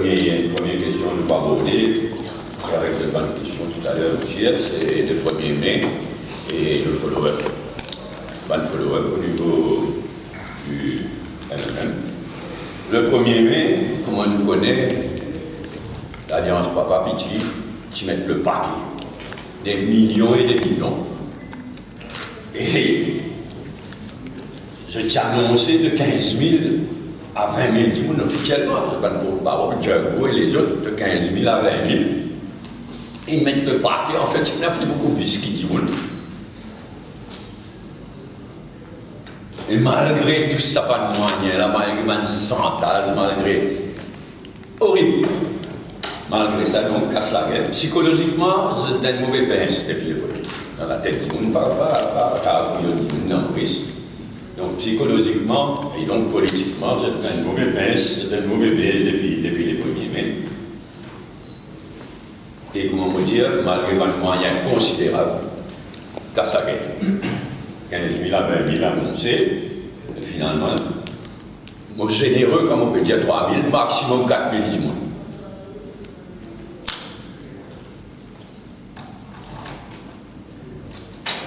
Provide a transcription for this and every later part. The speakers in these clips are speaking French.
première question de pas aborder, avec la bonne question tout à l'heure, c'est le 1er mai et le follow-up. Pas le follow-up au niveau du MMM. Le 1er mai, comme on nous connaît, l'Alliance Papa Piti, qui met le paquet. Des millions et des millions. Et je t'ai annoncé de 15 000 à 20 000 dimoun officiellement, je ne sais pas pour parole, Django et les autres, de 15 000 à 20 000. Ils mettent le paquet, en fait, il n'y a plus beaucoup plus qui dimoun. Et malgré tout ça, pas de moyens, là, malgré une santage, malgré. Horrible. Malgré ça, on casse la gueule. Psychologiquement, c'est un mauvais pince depuis le premier. Dans la tête du monde, pas donc psychologiquement et donc politiquement, c'est un mauvais pince, c'est un mauvais baisse depuis les 1er mai. Et comment vous dire, malgré un moyen considérable, casse la gueule. 15 000 à 20 000 annoncés, et finalement, moi généreux, comme on peut dire 3 000, maximum 4 000 dimoun.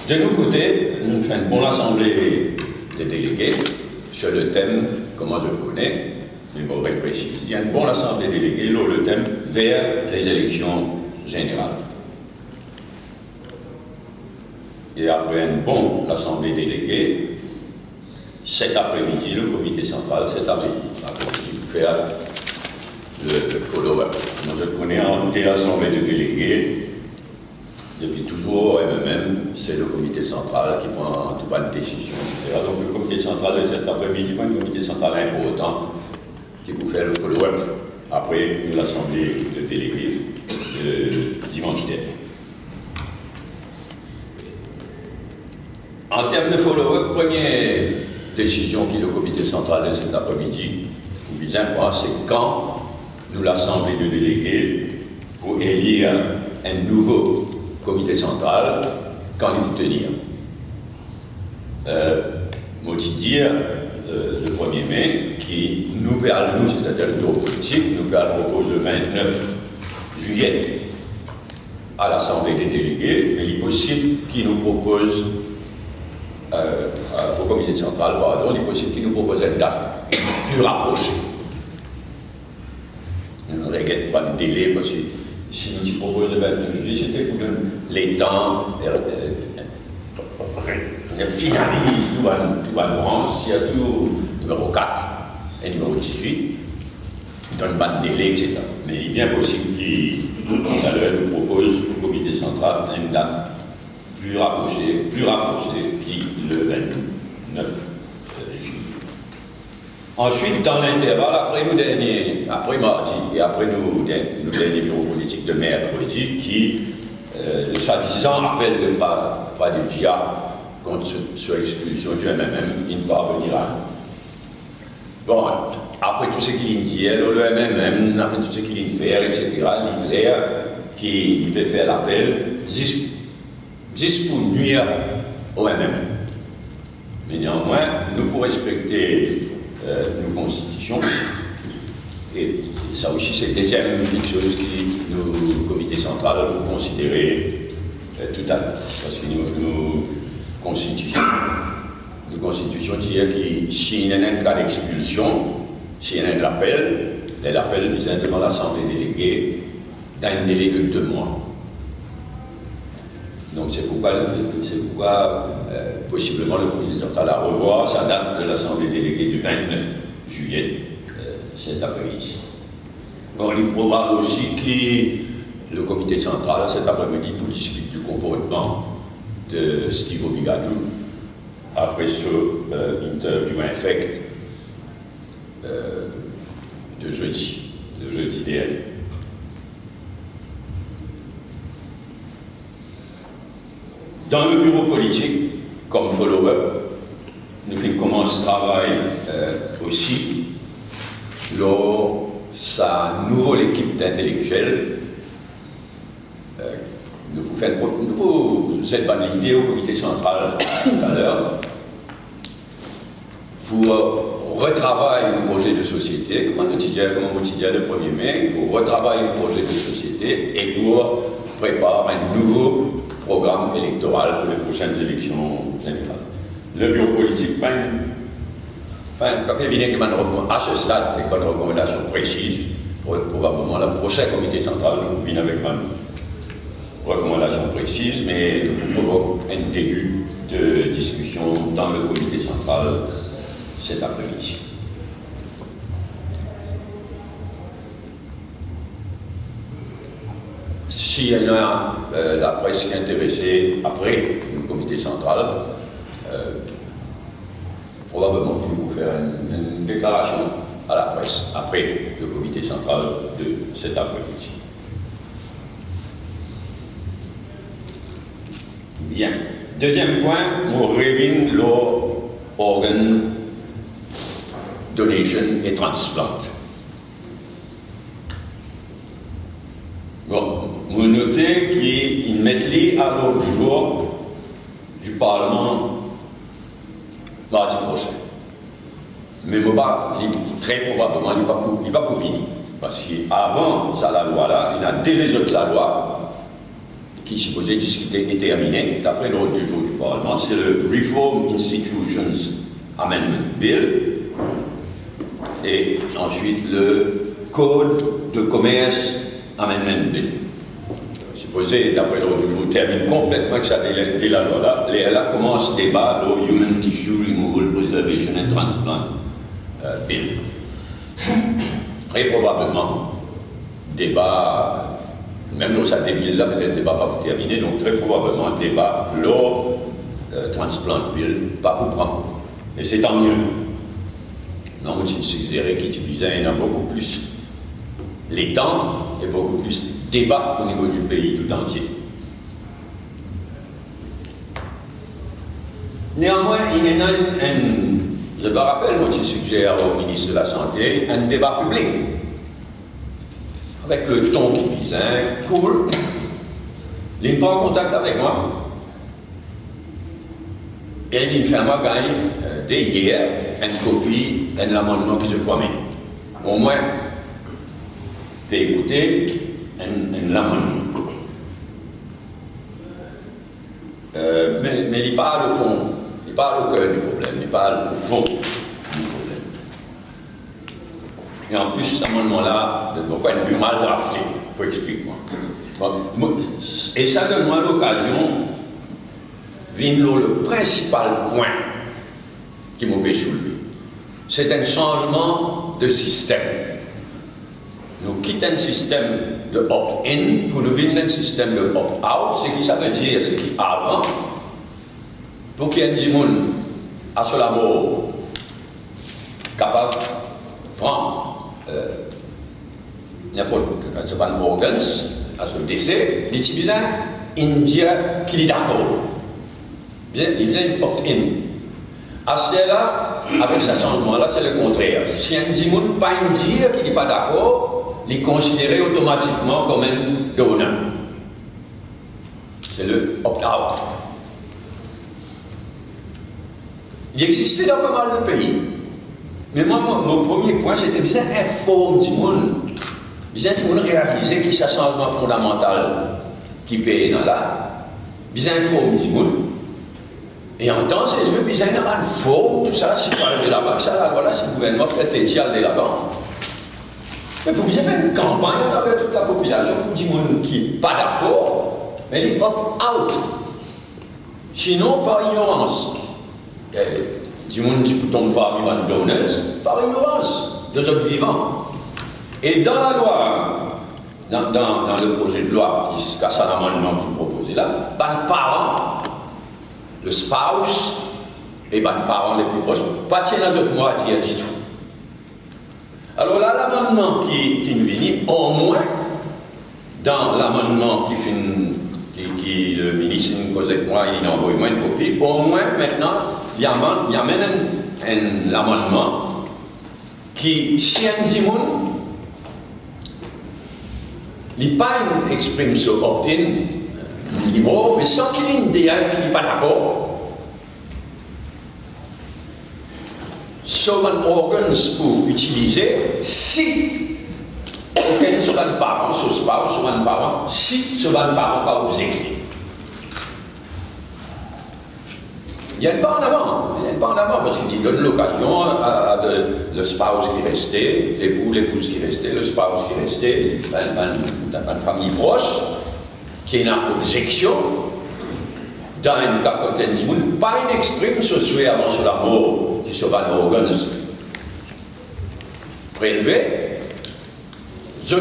De nos côtés, nous faisons une bonne assemblée des délégués sur le thème, comment je le connais, mais bon, je précise, il y a une bonne assemblée des délégués sur le thème vers les élections générales. Et après une bonne assemblée des délégués, cet après-midi, le comité central, cet après-midi, vous faire le follow-up. Moi, je connais en l'assemblée de délégués. Depuis toujours, au MMM, c'est le comité central qui prend toute bonne décision, etc. Donc le comité central de cet après-midi, un comité central important qui vous fait le follow-up après l'assemblée de délégués dimanche dernier. En termes de follow-up, première décision qui est le comité central de cet après-midi, vous visez c'est quand nous l'assemblée de délégués pour élire un nouveau comité central, quand il peut tenir. Moi, je dire, le 1er mai, qui nous parle, nous, c'est-à-dire le bureau politique, nous propose le 29 juillet à l'Assemblée des délégués, mais il est possible qu'il nous propose, au comité central, pardon, il est possible qu'il nous propose une date plus rapprochée. On ne regrette pas le délai, parce que si nous te proposons le 29 juillet, c'était pour les temps, on finalise tout le branche, il y a tout numéro 4 et numéro 18, donne pas de délai, etc. Mais il est bien possible qu'il, tout à l'heure, nous propose au comité central une date plus rapprochée qui le 29 juillet. Ensuite, dans l'intervalle, après mardi et après nos derniers bureaux politiques de mercredi, qui, le soi-disant appel de Pradegia contre sur l'expulsion du MMM, il ne peut revenir à nous. Bon, après tout ce qu'il dit, le MMM, après tout ce qu'il fait, etc., il est clair qu'il peut faire l'appel, juste pour nuire au MMM. Mais néanmoins, nous, pour respecter nos constitutions. Et ça aussi, c'est deuxième petite chose qui nous, comité central, nous considérer tout à l'heure. Parce que nos constitutions disent que s'il y a un cas d'expulsion, s'il y a un appel, l'appel vient devant l'Assemblée déléguée dans un délai de 2 mois. Donc c'est pourquoi possiblement le comité central a revoir sa date de l'Assemblée déléguée du 29 juillet cet après-midi. Bon, il est probable aussi que le comité central cet après-midi nous discute du comportement de Steve Obigadou après ce interview infect de jeudi dernier. Dans le bureau politique, comme follow-up, nous commençons ce travail aussi lors sa nouvelle équipe d'intellectuels. Nous pouvons cette bonne idée au comité central tout à l'heure pour retravaille le projet de société, comme on dit le 1er mai, pour retravailler le projet de société et pour préparer un nouveau programme électoral pour les prochaines élections générales. Le bureau politique, quand il vient à ce stade, avec une recommandation précise, probablement le prochain comité central vient avec une recommandation précise, mais je vous provoque un début de discussion dans le comité central cet après-midi. S'il y en a la presse qui est intéressée après le comité central, probablement qu'ils vont faire une déclaration à la presse après le comité central de cet après-midi. Bien. Deuxième point, nous revenons l'organe donation et transplant. Bon, vous notez qu'ils mettent à l'ordre du jour du Parlement mardi prochain. Mais très probablement, il n'est pas pour venir. Parce qu'avant ça, la loi-là, il y a des autres la loi qui est supposée discuter et terminer. D'après l'ordre du jour du Parlement, c'est le Reform Institutions Amendment Bill. Et ensuite le Code de commerce Amendment Bill. Supposé, d'après l'ordre du jour, termine complètement que ça dès la loi là. Là commence le débat, le Human Tissue Removal Preservation and Transplant Bill. Très probablement, débat, même dans cette bill là, peut-être le débat pas pour terminer, donc très probablement débat lors Transplant Bill, pas pour prendre. Et c'est tant mieux. Non, je suggérerais qu'il y en a beaucoup plus les temps et beaucoup plus de débat au niveau du pays tout entier. Néanmoins, il y en a je me rappelle, moi, je suggère au ministre de la Santé un débat public. Avec le ton qui disait, cool, il n'est pas en contact avec moi. Et il fait moi gagner dès hier une copie d'un amendement que je crois mener. Au moins, tu as écouté un amendement. Mais il parle au fond, il parle au cœur du problème, il parle au fond du problème. Et en plus, cet amendement-là, de mon point de vue, mal drafté, pour expliquer-moi. Bon, et ça donne-moi l'occasion, le principal point qui m'a fait soulever. C'est un changement de système. Nous quittons un système de opt-in pour nous venir un système de opt-out. Ce qui ça veut dire, c'est qu'avant, pour qu'il y ait des gens à ce labo capable de prendre n'importe quel organe à ce décès, les Tibétains, Indiens qui est d'accord. Il y a une opt-in. À ce là, avec ce changement-là, c'est le contraire. Si un Dimoun pas indien qui n'est pas d'accord, il est considéré automatiquement comme un donor. C'est le opt-out. Il existait dans pas mal de pays. Mais moi, mon premier point, c'était bien informer Dimoun. Bien Dimoun réaliser qu'il y a un changement fondamental qui paye dans là. Bien informer Dimoun. Et en temps et lieu, il y a une forme, tout ça, si vous parlez de là-bas, ça, là, voilà, si le gouvernement fait étial de l'avant. Mais pour bien faire une campagne à travers toute la population, pour dire qui n'est pas d'accord, mais il est opt-out. Sinon, par ignorance. Du monde qui ne tombe pas parmi les donneurs, par ignorance de autres vivants. Et dans la loi, dans le projet de loi, jusqu'à ça, l'amendement qui est proposé là, les parents, le spouse et les parents les plus proches, pas tiens dans notre moitié du tout. Alors là, l'amendement qui nous vient, au moins, dans l'amendement qui le ministre nous cause avec moi, il envoie moi une copie, au moins maintenant, il y a un amendement qui, si un Dimoun, il pas exprime ce opt-in, libre, mais sans qu'il ait une idée qui n'est pas d'accord, sur un organe pour utiliser si aucun sur un parent, sur spouse, sur un parent, si sur un parent pas objecté. Il n'y a pas en avant, parce qu'il donne l'occasion à le spouse qui restait, l'épouse qui restait, le spouse qui restait, une famille proche, qui n'a objection, dans un cas comme tel, pas une exprime ce souhait avant sur la mort, qui soit un organe prélevé, je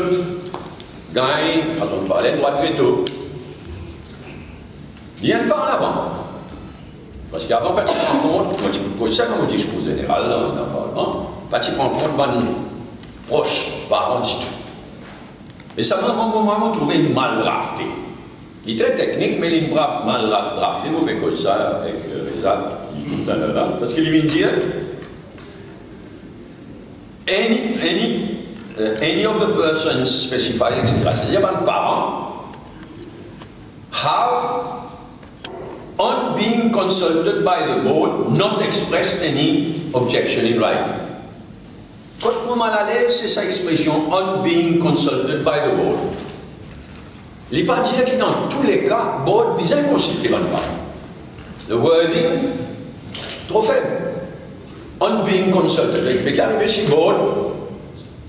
gagne, façon de parler, droit de veto. Il n'y a pas en avant. Parce qu'avant, quand tu prends compte, moi je pose ça comme un discours général, là, dans le Parlement, quand tu prends compte, ben, proche, parent du tout. Et ça m'a vraiment trouvé mal drafté. Il est très technique, mais il est mal drafté, vous faites comme ça avec Reza, tout à l'heure, parce qu'il vient de dire any of the persons specified, etc. C'est-à-dire, ben, parents have on being consulted by the board, not expressed any objection in writing. Quand moi mal à l'aise, c'est sa expression on being consulted by the board. Il ne pas dire que dans tous les cas, board besoin de consulter le parent. Le wording, trop faible. On being consulted. Il peut arriver si board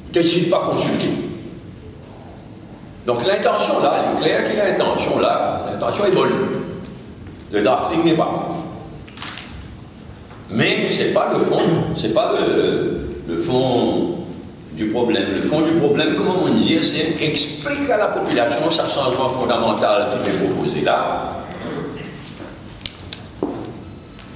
ne décide pas consulter. Donc l'intention là, il est clair qu'il y a l'intention là, l'intention est bonne. Le drafting n'est pas bon. Mais ce n'est pas le fond, c'est pas le fond du problème. Le fond du problème, comment on dit, c'est expliquer à la population ce changement fondamental qui est proposé là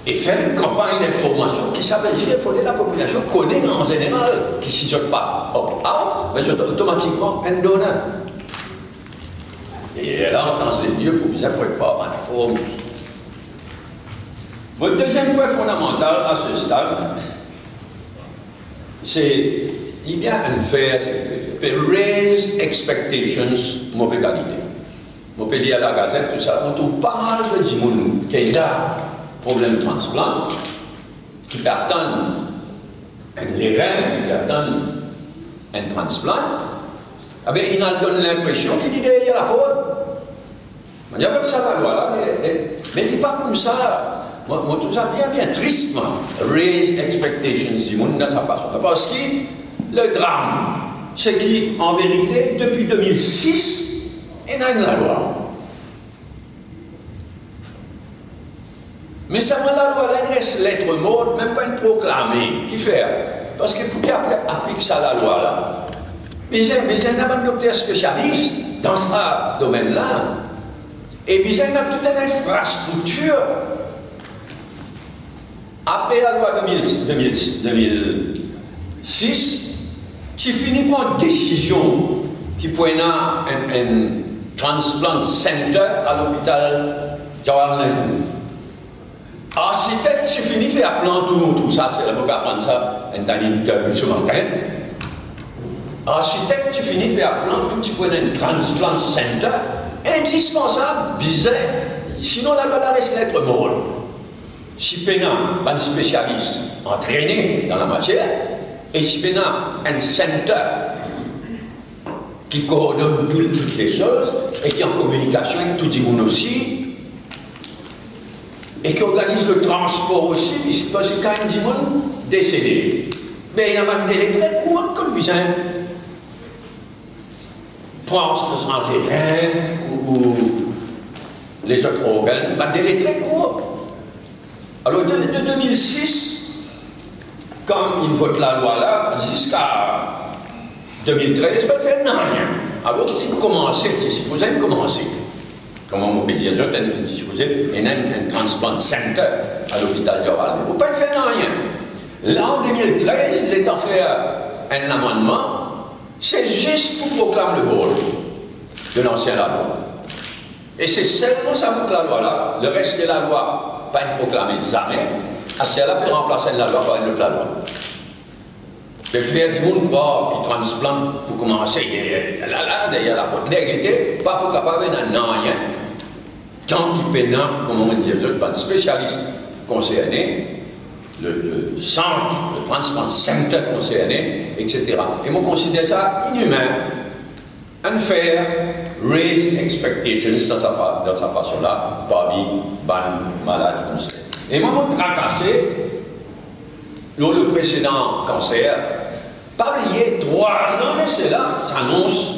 et faire une campagne d'information qui s'appelle il faut que la population connaît en général, qui ne s'y jette pas opt-out, mais automatiquement un donneur. Et là, dans les lieux, pour vous apprendre pas en forme. Mon deuxième point fondamental à ce stade, c'est il y a un fait, raise expectations, mauvaise qualité. On peut lire à la Gazette, tout ça, on trouve pas mal de gens qui ont problème de transplant, qui attendent les reins, qui attendent un transplant, eh bien, il en donne l'impression qu'il est derrière la porte. Il y a comme ça la loi là, mais il n'est pas comme ça. Moi, je trouve ça bien tristement. Raise expectations du monde dans sa façon. Parce que le drame, c'est qu'en vérité, depuis 2006, il y a une loi. Mais ça m'a la loi, là, il reste lettre morte, même pas une proclamée. Qui fait? Parce que pour qu'il applique ça la loi là, mais il y a un docteur spécialiste dans ce domaine-là. Et puis il y a toute une infrastructure. Après la loi 2006, qui finit par une décision qui pointe un transplant center à l'hôpital Jawaharlal Nehru. Architecte, c'est fini, fait appeler tout ça, c'est là pour apprendre ça, dans une interview ce matin. Architecte, c'est fini, fait appeler tout, tu pointe un transplant center, indispensable, bizarre, sinon la loi reste lettre morte. Si Pénin, un spécialiste entraîné dans la matière, et si Pénin, un center qui coordonne toutes les choses et qui est en communication avec tout le monde aussi, et qui organise le transport aussi, parce que quand il y a du monde décédé, mais il y a un délai très court comme besoin. Prendre les reins ou les autres organes, un délai très court. Alors de 2006, quand il vote la loi là, jusqu'à 2013, il ne fait rien. Alors c'est commencé, c'est supposé commencer. Comment on peut dire, c'est supposé, il y a un transplant center à l'hôpital Jawaharlal Nehru. Vous ne pouvez faire rien. Là en 2013, il est en fait un amendement, c'est juste pour proclamer le board de l'ancien loi. Et c'est seulement ça pour la loi là, le reste de la loi. Pas une proclamée, jamais. À ce là, peut remplacer la loi par une autre loi. Le faire du monde qui transplante pour commencer, là, derrière la porte, pas pour capable de rien. Tant qu'il pénal, comme on dit, pas de spécialistes concernés, le centre, le Transplant Center concerné, etc. Et moi, considère ça inhumain. Unfair, raise expectations dans sa façon-là, parmi les malades concerné. Et moi, je me tracassé, lors le précédent cancer, pas oublier 3 ans de cela, j'annonce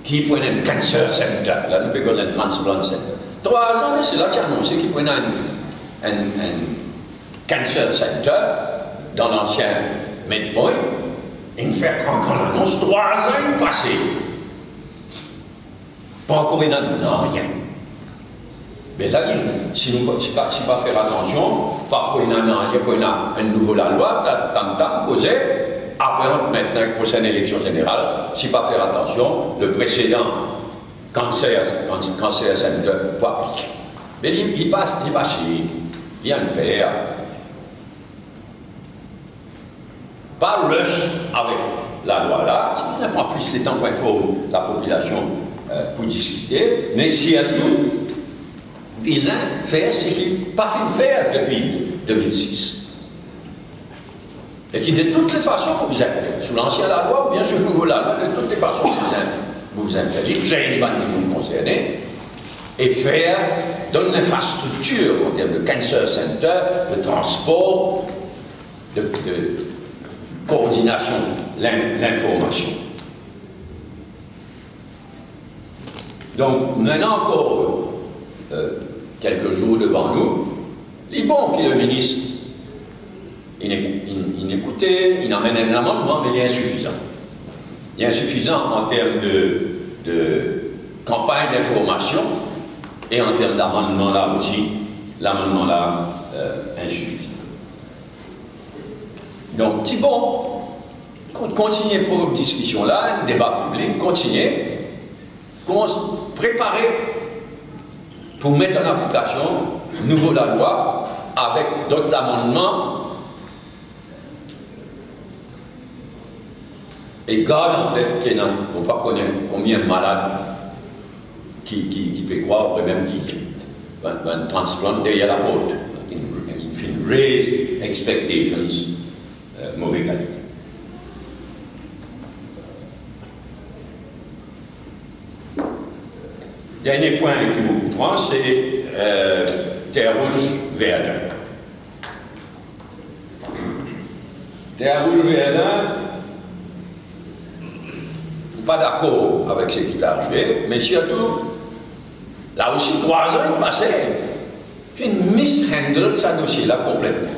qu'il prenait un cancer center, là nous prenons un transplant center. 3 ans de cela, j'ai annoncé qu'il prenait un cancer center dans l'ancien Medpoint. Il me fait quand on annonce 3 ans passés. Pas encore une année, non, rien. Mais là, si nous ne pas faire attention, pas pour une année, il n'y a pas un nouveau la loi, tam causé, après maintenant, la prochaine élection générale, si pas faire attention, le précédent cancer center pas appliquer. Mais il passe, il y a un faire. Pas rush avec la loi là, il n'a pas plus de temps pour informer la population pour discuter, mais s'il y a tout, ils ont fait ce qu'ils n'ont pas fait faire depuis 2006. Et qui de toutes les façons vous avez fait, sous l'ancienne la loi ou bien sous le nouveau la loi, de toutes les façons vous avez fait, créer une bande de monde concerné et faire dans l'infrastructure en termes de cancer center, de transport, de coordination, l'information. Donc, maintenant encore quelques jours devant nous, il est bon que le ministre il écoutait, il amène un amendement, mais il est insuffisant. Il est insuffisant en termes de campagne d'information et en termes d'amendement là aussi, l'amendement là insuffisant. Donc, c'est bon, continuez pour votre discussion là, un débat public, continuez, préparer pour mettre en application nouveau la loi avec d'autres amendements et garde en tête qu'il n'y a pas connaître combien de malades qui peut croire même qui un transplant derrière la porte. Il fait raise expectations mauvaise qualité. Dernier point que vous prend, c'est Terre Rouge Verdun. Terre Rouge Verdun, pas d'accord avec ce qui est arrivé, mais surtout, là aussi 3 ans passés, puis une mishandle ce dossier-là complètement.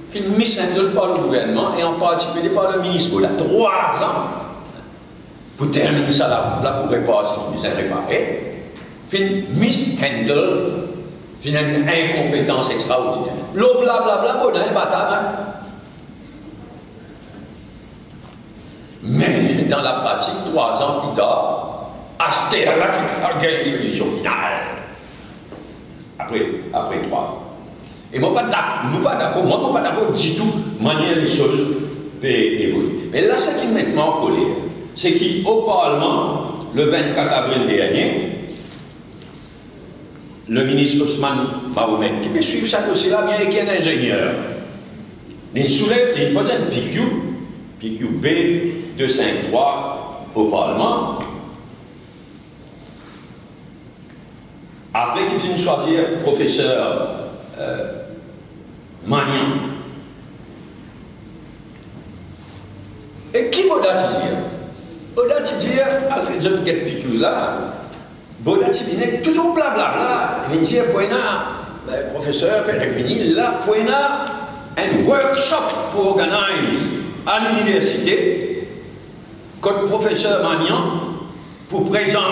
Puis une mishandle par le gouvernement et en particulier par le ministre. Il y a 3 ans pour terminer ça là pour réparer ce qui nous a réparé. Puis une mishandle, puis une incompétence extraordinaire. L'eau blablabla, on a un bâtard. Mais dans la pratique, 3 ans plus tard, Aster là qui a une solution finale. Après 3 ans. Et moi, pas d'accord, moi, pas d'accord du tout, manière les choses peuvent évoluer. Mais là, ce qui me met en colère, c'est qu'au Parlement, le 24 avril dernier, le ministre Ousmane Mahomet, qui peut suivre ça dossier-là, bien qu'il est un ingénieur, il soulève, il pose un PQB 253 au Parlement. Après qu'il finisse choisir professeur Magnan. Et qui m'a dit? Boda Tidir, après je get PQ là, Boda Tidir, toujours blablabla, il dit, professeur, fini là, un workshop pour organiser à l'université, comme professeur Magnan, pour présenter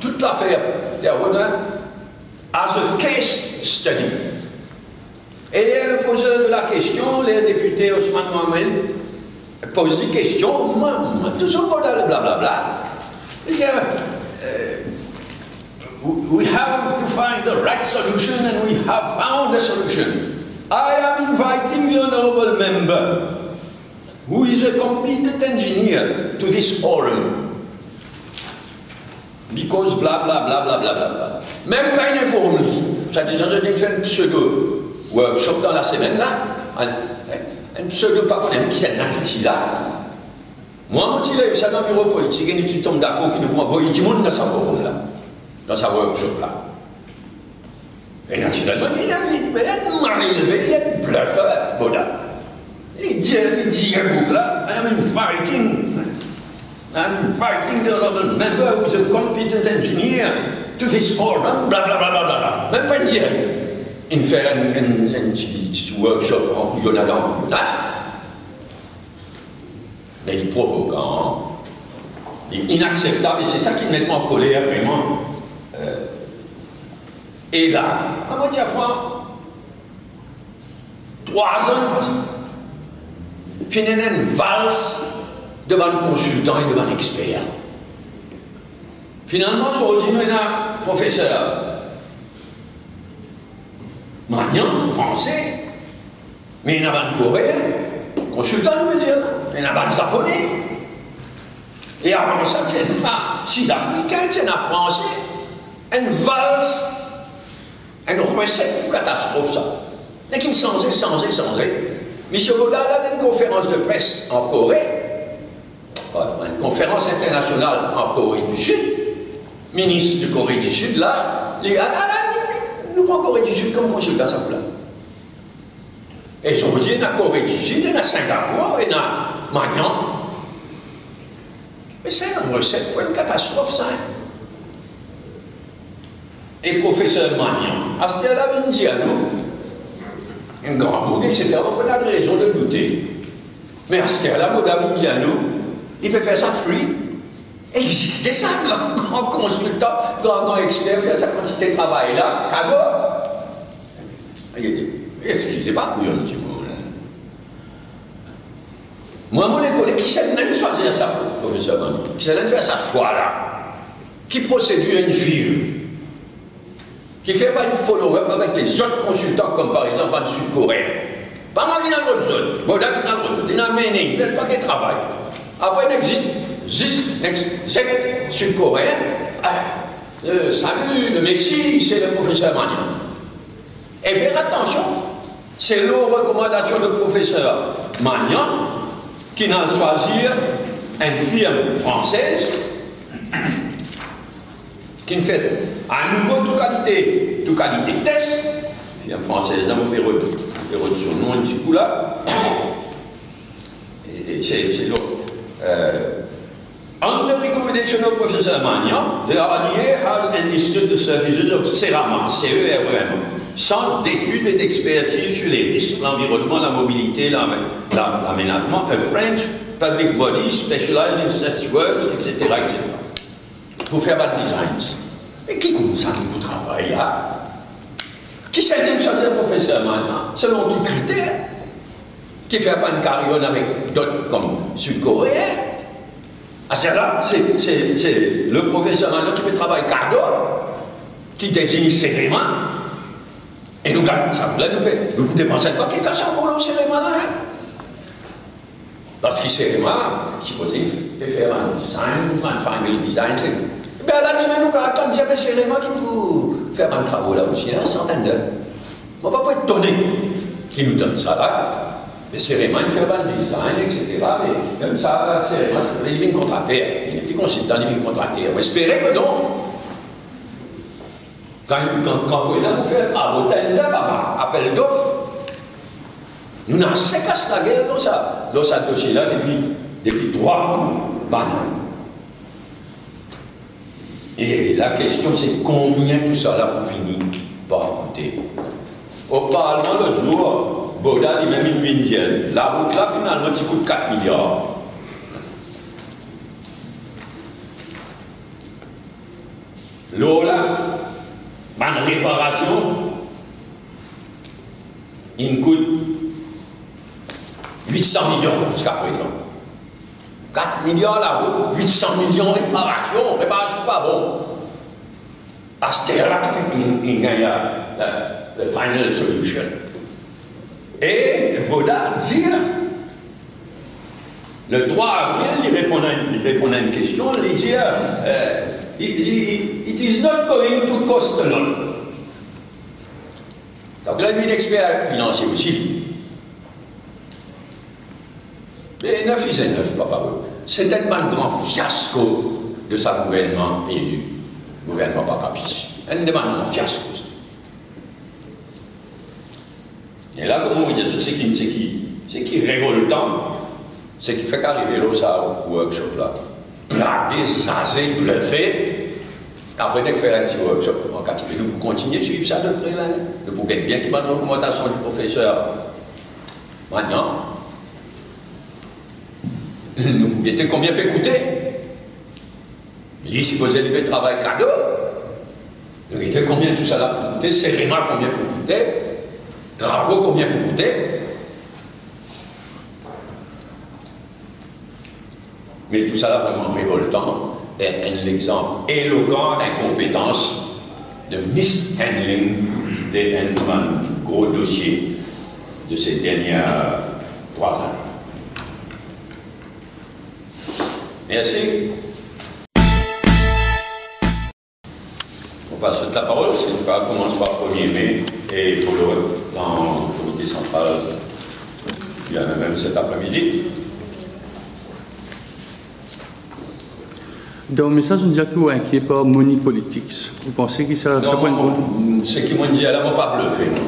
toute l'affaire Terre-Verdun as a case study. Et les poseurs de la question, les députés Ousmane Mohamed posent des questions, toujours pour le blablabla. We have to find the right solution and we have found a solution. I am inviting the honorable member, who is a competent engineer, to this forum. Because bla bla bla bla bla bla bla. Même quand il est forum, ça dit, j'ai fait un pseudo workshop dans la semaine là, un pseudo pas qu'on aime qui s'est là. Moi, mon petit là, ça dans le bureau politique, et tu tombes d'accord qui nous prend envoyer du monde dans sa forum là, dans sa workshop là. Et naturellement, il a vite, mais il a un bluffeur, Boda. Il dit à vous là, I'm fighting the other member who's a competent engineer to this forum, bla bla bla bla bla. Même pas dire. Il fait un workshop en couillonnade en couillonnade. Mais il est provoquant, il est inacceptable, et c'est ça qui me met en colère vraiment. Et là, à mon diaphragme, 3 ans, finalement une valse devant le consultant et devant l'expert. Finalement, je dis maintenant, professeur, Magnan, français, mais il y en a un coréen, consultant, je veux dire, il y en a un japonais. Et avant ça, il y en a sud-africain, il y en a français, une valse, une recette pour catastrophe, ça. Et qui changeait. M. Boda a une conférence de presse en Corée, une conférence internationale en Corée du Sud, ministre de Corée du Sud, là, il dit, nous prenons Corée du Sud comme consultant, ça vous là. Et je vous dis, il y a Corée du Sud, il y a Singapour, il y a Magnan. Mais c'est une recette pour une catastrophe, ça. Et professeur Magnan, à ce qu'elle avait dit à nous, un grand mot, etc., on a raison de douter. Mais à ce qu'elle a dit à nous, il peut faire ça free. Existait ça, grand consultant, grand expert, faire sa quantité de travail là, cadeau. Excusez pas, couillon du monde. Moi, je les connais qui s'est choisir ça, professeur Magnan, qui s'est faire sa choix là, qui procédure une fille, qui ne fait pas une follow-up avec les autres consultants, comme par exemple en Sud-Coréen. Pas mal dans l'autre zone, Boda qui est dans l'autre zone, il a mené, il fait le paquet de travail. Après, il existe 7 Sud-Coréens. Salut, le Messie, c'est le professeur Magnan. Et faire attention, c'est la recommandation du professeur Magnan qui n'a choisi une firme française qui fait à nouveau toute qualité test, firme française dans mon période de son nom, du coup là, et c'est l'autre. Under recommendation of Professor Magnan, the RDA has enlisted the services of CERAMA, CEREMA, Centre d'études et d'expertise sur les risques, l'environnement, la mobilité, l'aménagement, a French public body specialized in such works, etc., pour faire des designs. Et qui compte ça pour travail là? Qui s'est choisi le professeur Magnan? Selon qui critères? Qui fait pas une carrière avec d'autres comme Sud-Coréens? Ah, c'est là, c'est le professeur Magnan qui fait travail cadeau, qui désigne CEREMA, et nous gagnons ça. Là, nous ne dépensons pas qui cache encore le CEREMA, hein? Parce que CEREMA, supposé, il peut faire un design, un final design, etc. Bien là, nous attendons bien CEREMA qui peut faire un travail là aussi, hein, centaines d'heures. On ne va pas être étonné qu'il nous donne ça là. Mais CEREMA, il fait un design, etc. Mais comme ça, CEREMA, il vient contracter. Il n'est plus consultant, il vient contracter. On espérait que non. Quand on est là pour faire un travail, appel d'offres, nous n'avons pas cassé la gueule dans ça dossier-là depuis 3 bananes. Et la question, c'est combien tout ça là pour finir par coûter. Au Parlement, l'autre jour, Boda dit même une vingtaine. La route là, finalement, il coûte 4 milliards. L'eau là, une réparation, il coûte 800 millions jusqu'à présent. 4 milliards la route, 800 millions de réparation pas bon. Parce que là, il gagne la final solution. Et Boda dit, le 3 avril, il répond à une question, il dit, it is not going to cost a lot. Donc là, lui, l'expert financier aussi. Et 9 is 9, papa. C'est tellement un grand fiasco de sa gouvernement élu. Gouvernement papa Pichi. Un grand fiasco. Et là, comment vous dites, c'est qui est révoltant, c'est qui fait qu'arriver là, ça, au workshop là, blaguer, zazer, bluffer, après dès que faire un petit workshop, en catégorie, nous continuer de suivre ça de près là, nous pouvons être bien qu'il y ait une recommandation du professeur. Maintenant, nous pouvons être combien peut coûter. Il est supposé qu'il fait travail cadeau. Nous avons combien tout ça là peut coûter, Serena combien peut coûter. Travaux, combien peut coûter? Mais tout ça là vraiment révoltant est un exemple éloquent d'incompétence, de mishandling des gros dossiers de ces dernières 3 années. Merci. On passe la parole, c'est pas commence par 1er mai et il faut le dans le comité central, il y en a même cet après-midi. Dans le message, on dit que vous êtes inquiet par Money Politics. Vous pensez que ça peut être bon? Ce qui m'ont dit, elle m'a pas bluffé, non.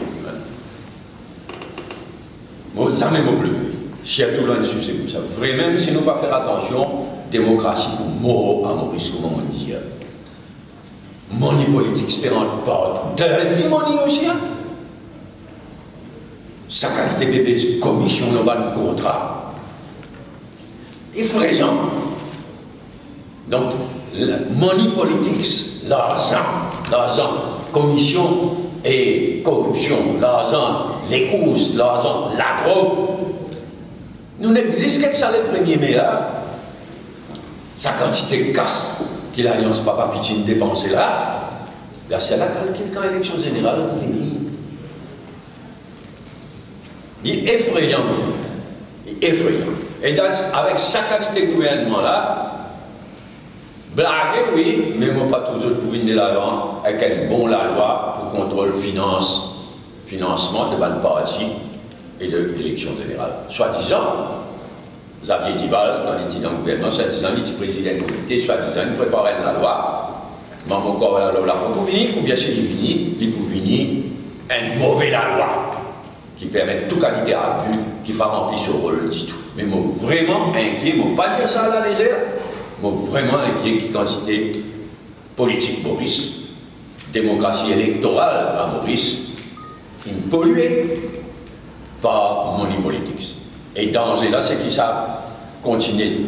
Moi, ça m'a bluffé. Si à tout l'un sujet comme ça. Vraiment, si nous ne pas faire attention, démocratie pour mort à Maurice, comment on dit. Money Politics, c'est en partout. Dirty money aussi, hein? Sa qualité bébé, commission, le bas de contrat. Effrayant. Donc, money politics, l'argent, commission et corruption, l'argent, les courses, l'argent, la drogue. Nous n'existons que ça le 1er mai là. Sa quantité de casse que l'Alliance Papa Pichine dépensée là, c'est là quand l'élection générale va venir. Il est effrayant. Il est effrayant. Et donc, avec sa qualité de gouvernement là, blague, oui, mais moi pas toujours pour venir là-dedans, avec un bon la loi pour contrôle financement de bonne partie et de l'élection générale. Soi-disant, Xavier Dival, dans le gouvernement, soi-disant, vice-président du comité, soi-disant, il préparait la loi, mais encore la loi pour venir, ou bien c'est il pour venir un mauvais la loi qui permet toute qualité à abus, qui ne pas remplir ce rôle du tout. Mais moi vraiment inquiet, moi pas dire ça à la légère. Moi, vraiment inquiet qui quantité politique Maurice, démocratie électorale à Maurice, une polluée par money politics. Et danger là, c'est qu'ils savent continuer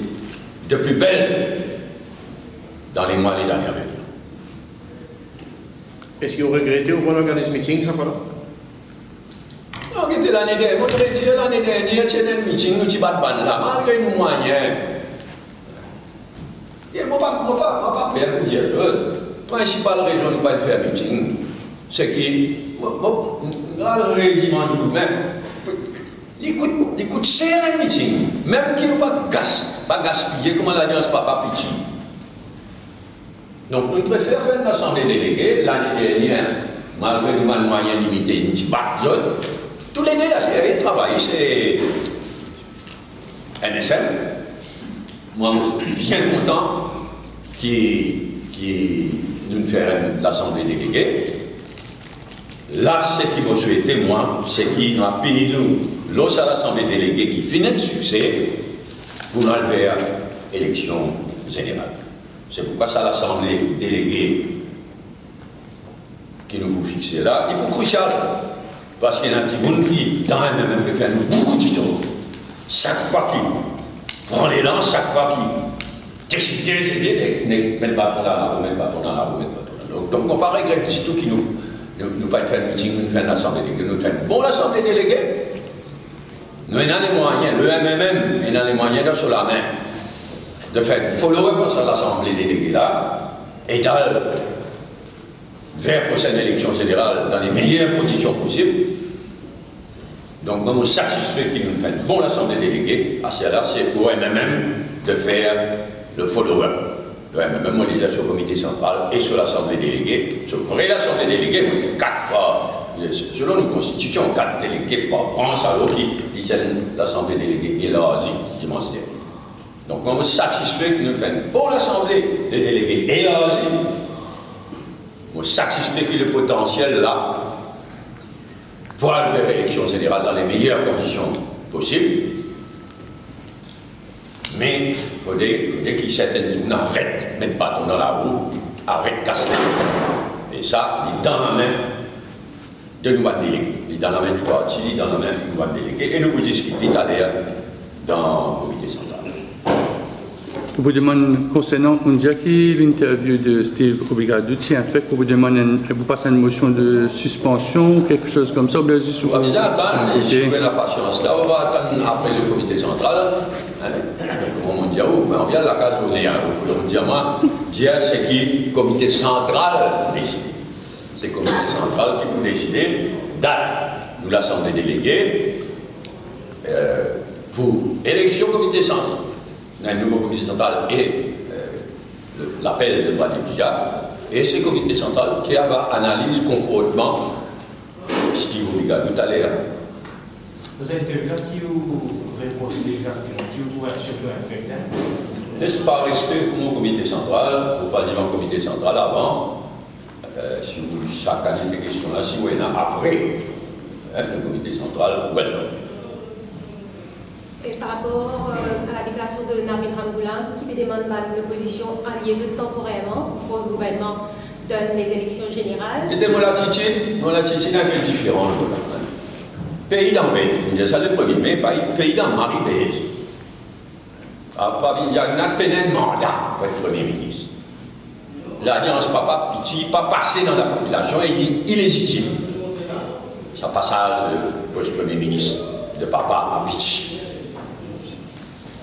de plus belle dans les mois et les années à venir. Est-ce que vous regrettez au point d'organiser meeting, ça, voilà? Non, c'était l'année dernière, l'année dernière, il y a un meeting, nous ne pas là, malgré nos moyens. Et moi, pas peur pour dire, la principale raison de ne pas faire meeting, c'est que le régiment du coup même, il coûte cher un meeting, même qu'il n'a pas gaspillé comme l'Alliance Papa Pichi. Donc nous préférons faire une assemblée déléguée, l'année dernière, malgré nos moyens limités, nous battons tous les délégués, ils travaillent, c'est NSM. Moi, je suis bien content qui nous fait l'Assemblée déléguée. Là, ce qui m'a souhaité, moi, c'est qu'il nous a payé l'os à l'Assemblée déléguée qui finit de succès pour nous faire élection générale. C'est pourquoi ça l'Assemblée déléguée qui nous vous fixez là, il faut crucial. Parce qu'il y a un petit monde qui, dans un même, peut faire beaucoup de temps. Chaque fois qu'il prend l'élan, chaque fois qu'il décide, met le bâton dans la roue, met le bâton dans la roue, met le bâton dans la roue. Donc on va régler tout qui nous pas faire un meeting, nous faire l'Assemblée déléguée, nous faire bon l'Assemblée déléguée. Nous avons les moyens, le MMM, il a les moyens de sur la main, de faire follow-up sur l'Assemblée déléguée là, et d'aller vers la prochaine élection générale dans les meilleures conditions possibles. Donc, nous sommes satisfaits qu'il nous fasse bon l'Assemblée déléguée. À cela, c'est au MMM de faire le follow-up. Le MMM, on est sur le comité central et sur l'Assemblée déléguée. Sur l'Assemblée déléguée, on est 4 pas. Selon une constitution, 4 délégués par branche à l'eau qui tiennent l'Assemblée déléguée élargie. multidimensionnelle. Donc, on est satisfait que nous faisons pour l'Assemblée des délégués élargie, on est satisfait que le potentiel là, pour aller vers l'élection générale dans les meilleures conditions possibles. Mais il faudrait qu'il certaines gens arrêtent, mettent pas dans la roue, arrêtent de casser. Et ça, il est dans la main de nous délégués. Il est dans la main du parti, il est dans la main de nous délégués. Et nous vous discutons tout à l'heure dans le comité central. Je vous demande, concernant l'interview de Steve Obrigado, c'est un fait que vous demandez, vous passez une motion de suspension ou quelque chose comme ça, ou bien juste... On va bien attendre, et si vous avez la patience là, on va attendre après le comité central. Comment on dit, on vient de la case journée, on dit à moi, c'est qui le comité central décide. C'est le comité central qui peut décider, date, nous l'Assemblée déléguée, pour élection comité central. Un nouveau comité central et l'appel de Bradibia, et c'est le comité central qui va analyser comportement ce qui vous regarde tout à l'heure. Vous avez interviewé qui vous répond exactement, qui vous surtout infecté? N'est-ce pas respect pour mon comité central, pour pas dire un comité central avant, si vous chaque année des questions là, si vous en avez après, le comité central, welcome. Et par rapport à la déclaration de Nabil Ramgoulam, qui demande l'opposition à liaison temporairement au force gouvernement dans les élections générales. Et mon attitude est un peu différente. Pays dans le ça le 1er mai, pays dans Marie-Pays. Après, il y a un mandat pour être Premier ministre. L'alliance papa petit, pas passé dans la population, il est illégitime. Ça passage de poste Premier ministre de papa à petit.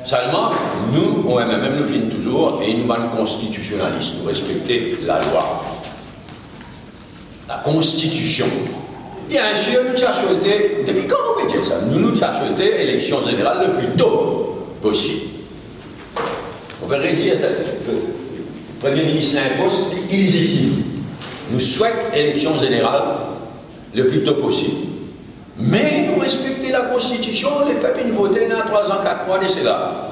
Seulement, nous, au MMM, nous finissons toujours et nous sommes constitutionnalistes, nous respectons la loi, la constitution. Bien sûr, nous avons souhaité, depuis quand on peut dire ça, nous avons souhaité l'élection générale le plus tôt possible. On peut dire que le Premier ministre impose illégitime. Nous souhaitons l'élection générale le plus tôt possible. Mais nous respectons la Constitution, les peuples nous votent dans 3 ans, 4 mois de cela.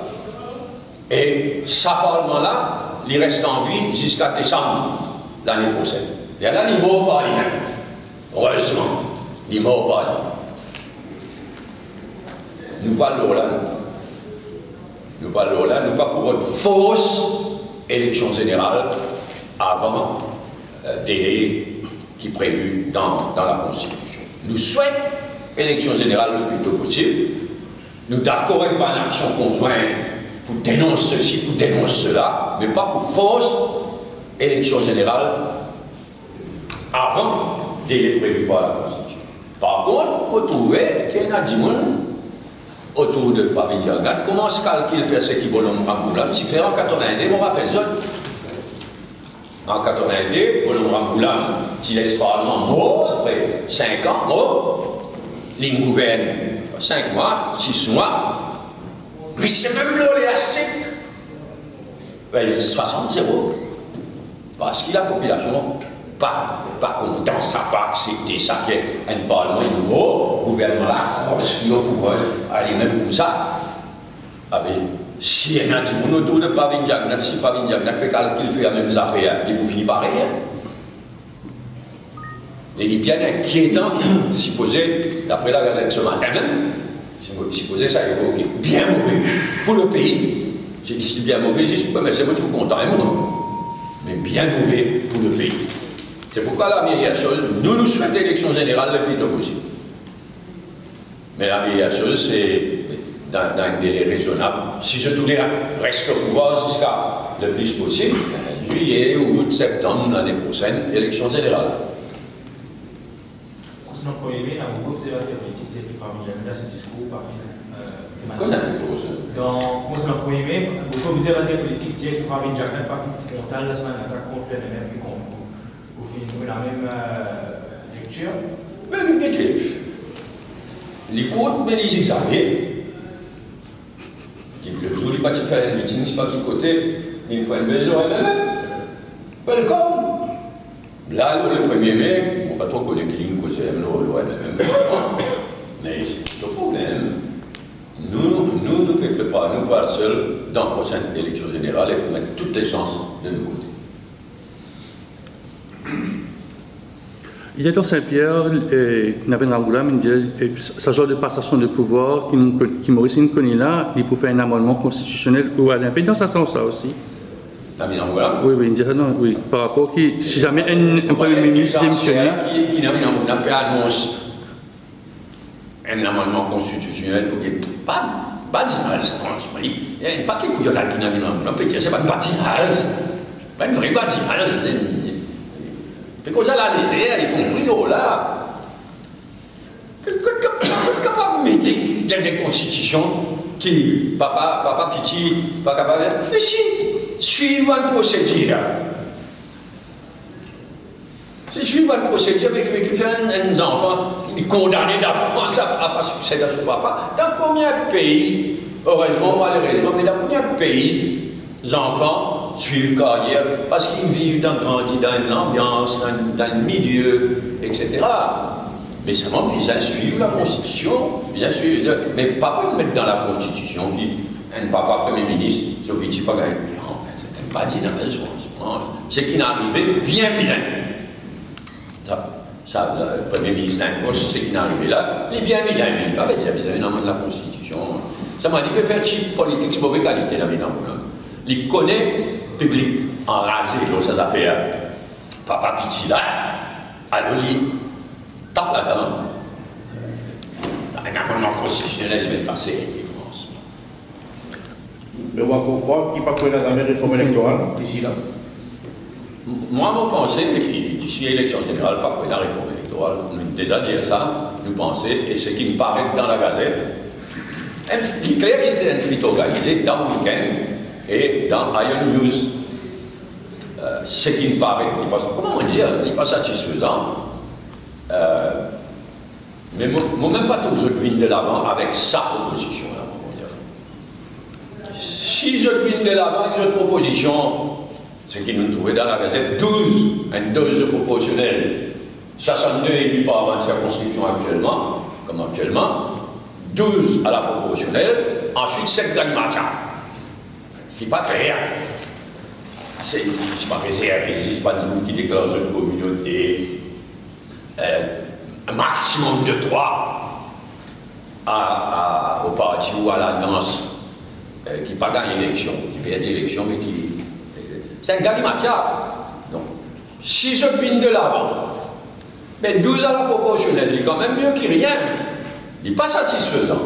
Et ce Parlement-là, il reste en vie jusqu'à décembre l'année prochaine. Et là, il ne meurt pas lui-même. Heureusement, il ne meurt pas lui. Nous parlons là, nous pas pour une fausse élection générale avant délai qui est prévu dans la Constitution. Nous souhaitons élection générale le plus tôt possible. Nous d'accord avec pas une action conjointe pour dénoncer ceci, pour dénoncer cela, mais pas pour fausse élection générale avant délai prévu par la Constitution. Par contre, vous trouvez qu'il y a des gens autour de Pavilliagat, comment se calcule faire ce qui va l'homme Ramboulam, si fait en 82, on rappelle ça. En 82, Bolom Ramboulam, s'il laisse Parlement mort, après 5 ans, mort, ligne gouverne 5 mois, 6 mois, risque même l'oléastique, ben, 60-0. Parce que la population, pas content, ça pas accepter ça, qu'il y ait un Parlement nouveau, le gouvernement là, croche, il pouvoir aller même comme ça. Ah ben, si il y en a qui vont autour de Pravindiagnat, si Pravindiagnat fait calcul, fait la même affaire, il vous finit par rien. Et il est bien inquiétant, supposé, d'après la Gazette ce matin même, supposé ça évoqué, bien mauvais pour le pays. J'ai dit bien mauvais, j'ai dit, mais c'est moi tout content, mais bien mauvais pour le pays. C'est pourquoi la meilleure chose, nous souhaitons l'élection générale le plus tôt possible. Mais la meilleure chose, c'est dans un délai raisonnable. Si je tournais reste au pouvoir jusqu'à le plus possible, juillet, août, septembre, l'année prochaine, élection générale. Concernant le premier mai, dans le groupe observateur politique, c'est qui parmi les ce discours parmi Concernant le premier mai, le groupe observateur politique, c'est qui parmi les jardins par frontal, la semaine d'attaque contre le même contre. Vous finissez la même lecture. Mais négatif. Les courtes, mais les exagérés. Le jour où il va faire un meeting, je ne sais pas qui côté, il faut un bel jour welcome. Là, le 1er mai, on ne va pas trop connaître les lignes que j'aime, mais le problème, nous nous ne pouvons pas, nous pas seuls, dans la prochaine élection générale et pour mettre toutes les chances de nos côtés. Il y a dans Saint-Pierre, Nabin Ramgoula, ce genre de passation de pouvoir qui Maurice connaît là, il peut faire un amendement constitutionnel ou à l'impied dans ce sens-là aussi. Nabin Ramgoula? Oui, oui, il dirait non, oui. Par rapport à si jamais un Premier ministre démissionné. Qui annonce un amendement constitutionnel pour dire pas d'image, franchement. Il y a un paquet de couillons qui Nabin Ramgoula, on peut dire c'est pas une bâtimage, pas une vraie bâtimage. Mais quand ça l'a légère, y compris nous là, capable de mettre des constitutions qui, papa Piti, pas capable de faire, mais si, suivant une procédure. C'est suivant une procédure, mais tu fais un enfant qui est condamné d'avance à pas succéder à son papa. Dans combien de pays, heureusement ou malheureusement, mais dans combien de pays, les enfants suivent carrière parce qu'ils vivent grandissent dans une ambiance, dans un milieu, etc. Mais seulement bien suivre la Constitution, bien sûr, mais pas le mettre dans la Constitution qui, un papa Premier ministre, c'est petit pas gagné. En fait, c'est un badinage, franchement. C'est qu'il est arrivé bien vilain. Ça, le Premier ministre d'un poste, c'est qu'il est arrivé là, il est bien vilain, mais il n'est pas bien dans la Constitution. Ça m'a dit, il peut faire cheap politique, c'est mauvaise qualité, là, maintenant. Il connaît le public enragé dans ces affaires. Papa Piti là, alors il tape là-dedans. Un amendement constitutionnel va passer, France. Mais on va croire qu'il n'y a pas de réforme électorale d'ici là. Moi, je pensais que d'ici l'élection générale, pas pour la réforme électorale. Nous avons déjà dit ça, nous pensons, et ce qui me paraît dans la Gazette, il est clair que c'était une fuite organisée dans le week-end et dans Iron News. Ce qui me paraît, comment dire, il n'est pas satisfaisant. Mais moi, même pas tous je viens de l'avant avec sa proposition. Là, si je viens de l'avant avec notre proposition, ce qui nous trouvait dans la Gazette, 12 proportionnels, 62 élus par avant de circonscription actuellement, comme actuellement, 12 à la proportionnelle, ensuite 7 d'animation. Qui n'est pas clair. C'est pas réservé, il n'existe pas de qui déclare une communauté. Un maximum de 3 au parti ou à l'alliance qui n'a pas gagné l'élection, qui perd l'élection, mais qui. C'est un galimatial. Donc, si je viens de l'avant, mais 12 à la proportionnelle, il est quand même mieux qu'il rien. Il n'est pas satisfaisant.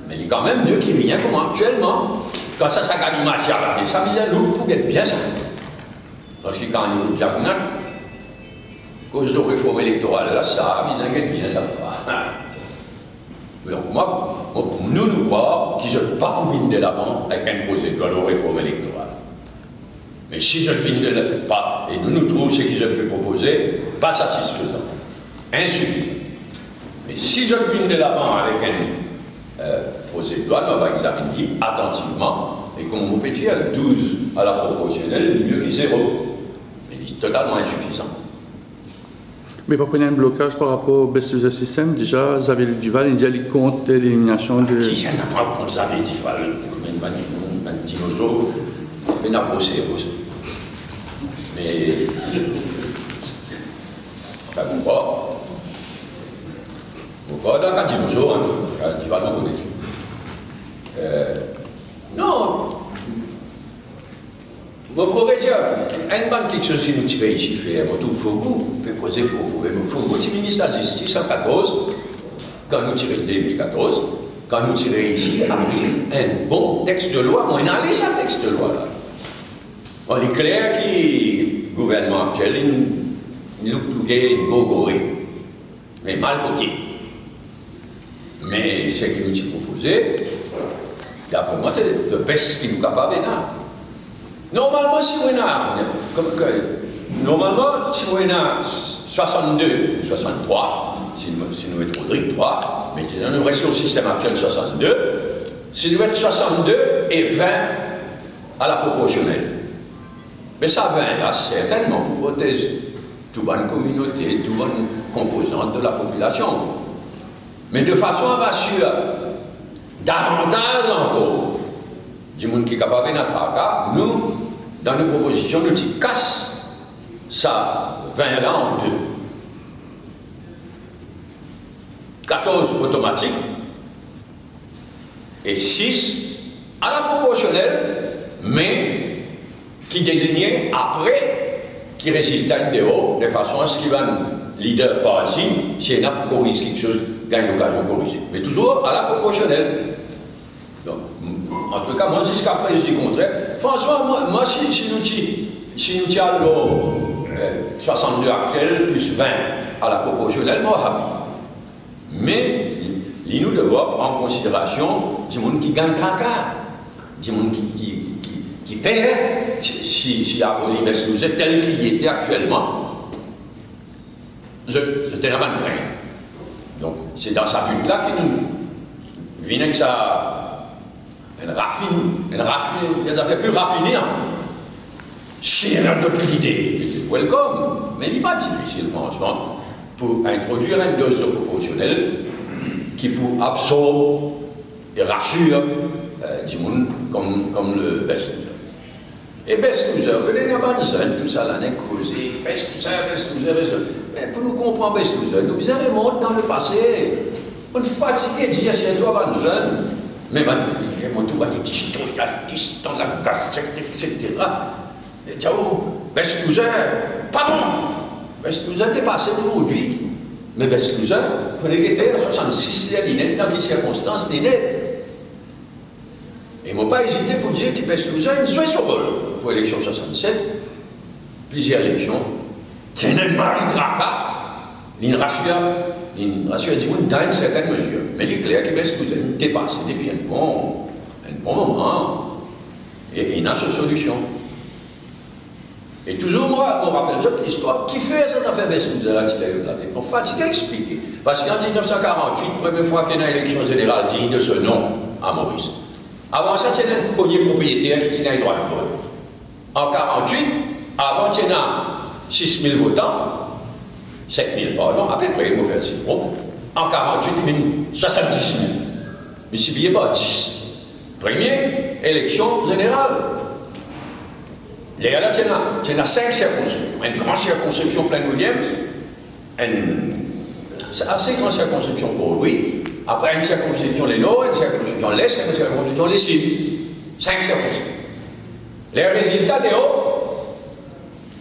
Mais il est quand même mieux qu'il rien comme actuellement. Quand ça gagne matière, ça veut dire l'autre pour être bien ça. Parce que quand on est au Diagonal, cause de réforme électorale, là, ça veut dire bien ça. Donc moi, pour nous croire que je ne peux pas venir de l'avant avec un projet de loi de réforme électorale. Mais si je ne viens de l'avant pas, et nous trouvons ce que je peux proposer, pas satisfaisant, insuffisant. Mais si je viens de l'avant avec un projet de loi, on va examiner attentivement, et comme on peut dire, 12 à la proportionnelle, mieux que 0. Mais il est totalement insuffisant. Mais pour prendre un blocage par rapport au baisse du système, déjà, Xavier Duval, il dit contre l'élimination de. Qui n'a pas contre Xavier Duval? Un dinosaure, il n'a pas posé. Mais. Enfin, pourquoi dans un dinosaure, Duval m'en connaît. Non. Je pourrais dire, une bonne quelque chose qui nous tire ici, il faut poser, il faut le ministre de la Justice en 2014, quand nous tirons 2014, quand nous tirons ici, arrive un bon texte de loi, moi, on a laissé un texte de loi là. On est clair que le gouvernement actuel, il nous gogoré, mais mal coqué. Mais ce qui nous est proposé, d'après moi, c'est le best qui nous est capable de faire. Normalement, si on a, si on a 62 ou 63, si nous mettons Rodrigue 3, mais nous restons au système actuel 62, si nous mettons 62 et 20 à la proportionnelle. Mais ça 20 là, certainement pour protéger toute bonne communauté, toute bonne composante de la population. Mais de façon à rassurer davantage encore, du monde qui est capable de tracas, nous, dans nos propositions, nous disons casse ça 20 là en deux. 14 automatiques et 6 à la proportionnelle, mais qui désignait après, qui résultat de haut, de façon à ce qu'il va leader parti, si il y a pour corriger quelque chose, gagne l'occasion de corriger. Mais toujours à la proportionnelle. Donc, en tout cas, moi, jusqu'à présent, je dis le contraire. François, moi si nous avons 62 actuels plus 20 à la proportionnelle, moi, ravi. Mais, il nous devons prendre en considération du monde qui gagne tracas, du monde qui perd, si aboli Beslouze tel qu'il était actuellement. C'était la bonne crainte. Donc, c'est dans sa but-là qu'il nous vient que ça. Elle a fait plus raffinée. Si elle a d'autres idées, welcome. Mais il n'est pas difficile, franchement, pour introduire une dose proportionnelle qui pour absorber et rassure du monde comme le Beslouze. Et Beslouze, vous avez des bonnes tout ça là, n'est causé, Beslouze. Mais pour nous comprendre Beslouze, nous avons dans le passé, on est fatigué de dire c'est toi, bonne jeune, mais on tout va dire dans la cassette, etc. Et ciao, Beslouze, pas bon. Beslouze est dépassé aujourd'hui. Mais Beslouze, quand il était en 66, il est dans quelles circonstances il est. Et il ne m'a pas hésité pour dire que Beslouze a une joué sur rôle pour l'élection 67, plusieurs élections. C'est une mari tracas, il rassure du monde dans une certaine mesure. Mais il est clair que Beslouze a dépassé depuis un bon moment et il a sa solution. Et toujours, moi, on rappelle notre histoire. Qui fait cette affaire Beslouze là, qui l'a eu la tête? On fatigue à expliquer. Parce qu'en 1948, première fois qu'il y a une élection générale digne de ce nom à Maurice. Avant ça, c'était un premier propriétaire qui tenait les droits de vote. En 1948, avant, il y a 6 000 votants, 7 000, pardon, à peu près, il m'a fait un chiffre. En 1948, il y a 70 000. Mais si vous ne pas 10. Première élection générale. Il y a 5 circonscriptions. Une grande circonscription pleine Williams, une assez grande circonscription pour lui. Après, une circonscription les Nord, une circonscription l'Est, une circonscription les Sud. 5 circonscriptions. Les résultats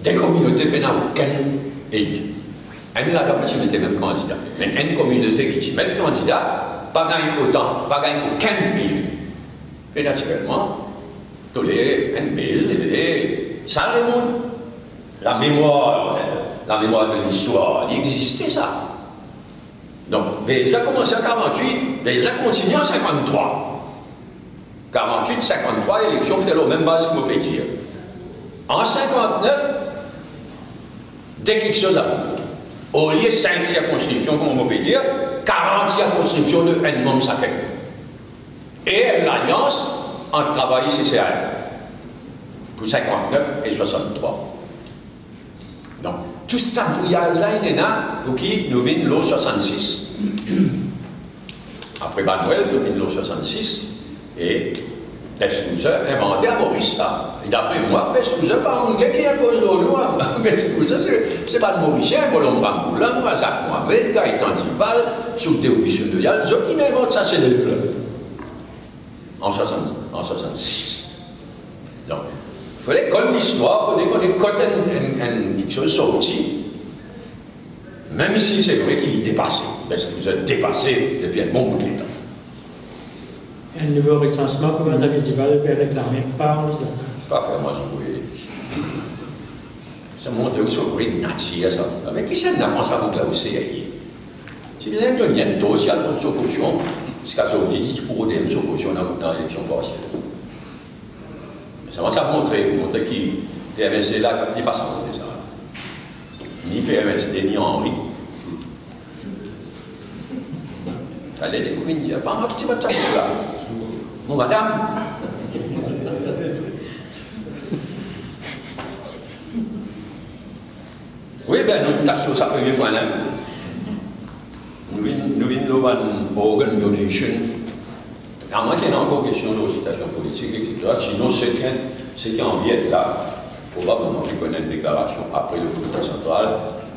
des communautés pénales, aucun élu. Elle là-dedans, tu mettais même candidat. Mais une communauté qui met candidat, pas gagné autant, pas gagné aucun élu. Et naturellement, tous les NBL, ça remonte. La mémoire de l'histoire, il existait ça. Donc, mais ça a commencé en 48, mais ça continue en 53. 48, 53, l'élection fait la même base que je peux dire. En 59, dès quelque chose là, au lieu de 5 circonscriptions, comme on peut dire, 40 circonscriptions de un membre chacun. Et l'alliance entre travail CCA pour 59 et 63. Donc, tout ça brouillage-là, il est là pour qui nous vient l'eau 66. Après Manuel, nous vient l'eau 66 et Beslouze inventé à Maurice. Et d'après moi, Beslouze, pas anglais qui impose l'eau loin. Beslouze, c'est pas le Mauricien, Bolon Bramboula, Jacques Mohamed, Gaëtan Duval, Souté Auguste de Yal, ceux qui inventent ça, c'est les deux. En 66. Donc, il fallait qu'on l'histoire, il fallait qu'on ait quelque chose sorti. Même si c'est vrai qu'il est dépassé. Beslouze a dépassé depuis un bon bout de temps. Un nouveau recensement pour la municipale est réclamé par les agents. Pas faire moi, je voulais. Ça montre où sont vraies nature, ça. Mais qui c'est n'a ça vous aussi si les Indoniens doivent y aller dans une caution, jusqu'à ce qu'on dit pour donner une caution dans l'élection partielle. Mais ça va montrer qui PMSD là, il n'est pas sans montrer ça. Ni PMSD, ni Henri. Allez, des copines disent, pas moi qui te batte ça là. Bon, madame. Oui, bien, nous avons ça premier point là. Nous avons une organ donation, À moins qu'il y ait encore question de situation politique, etc. Sinon, ceux qui ont envie d'être là, probablement qui connaissent une déclaration après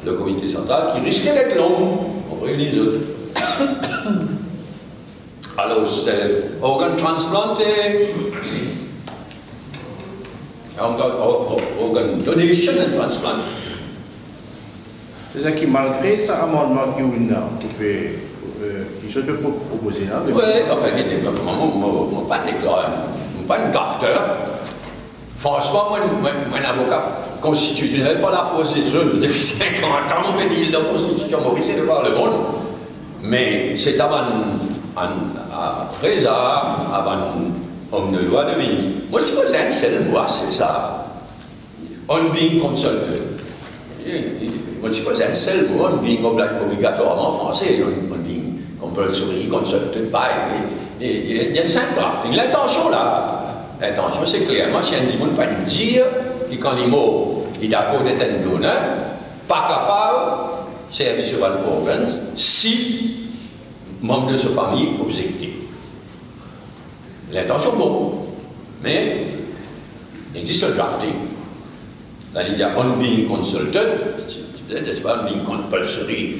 le comité central, qui risquait d'être long. On réunit les autres. Alors, c'est organ transplant et organ donation and transplant. C'est-à-dire que malgré cet amendement qui se peut proposer là. Oui, enfin, il était pas déclaré, pas un gafteur. Franchement, moi, un avocat constitutionnel, pas la force des jeunes, depuis 50 ans, on me dit la Constitution Maurice de par le monde. Mais c'est avant homme de loi de venir. Moi, si vous êtes seule loi, c'est ça. On being consulted. Moi, si vous êtes seule loi, on being obligatoirement français, on being compulsory consulted by. Il y a une simple drafting. L'intention là, l'intention c'est clairement, si on dit, on ne peut pas dire que quand les mots, il est d'accord d'être un donneur, pas capable, service sur organs, si membre de sa famille objectif. L'intention bon, mais il existe le drafting. Là, il dit on being consulted, c'est pas being compulsory,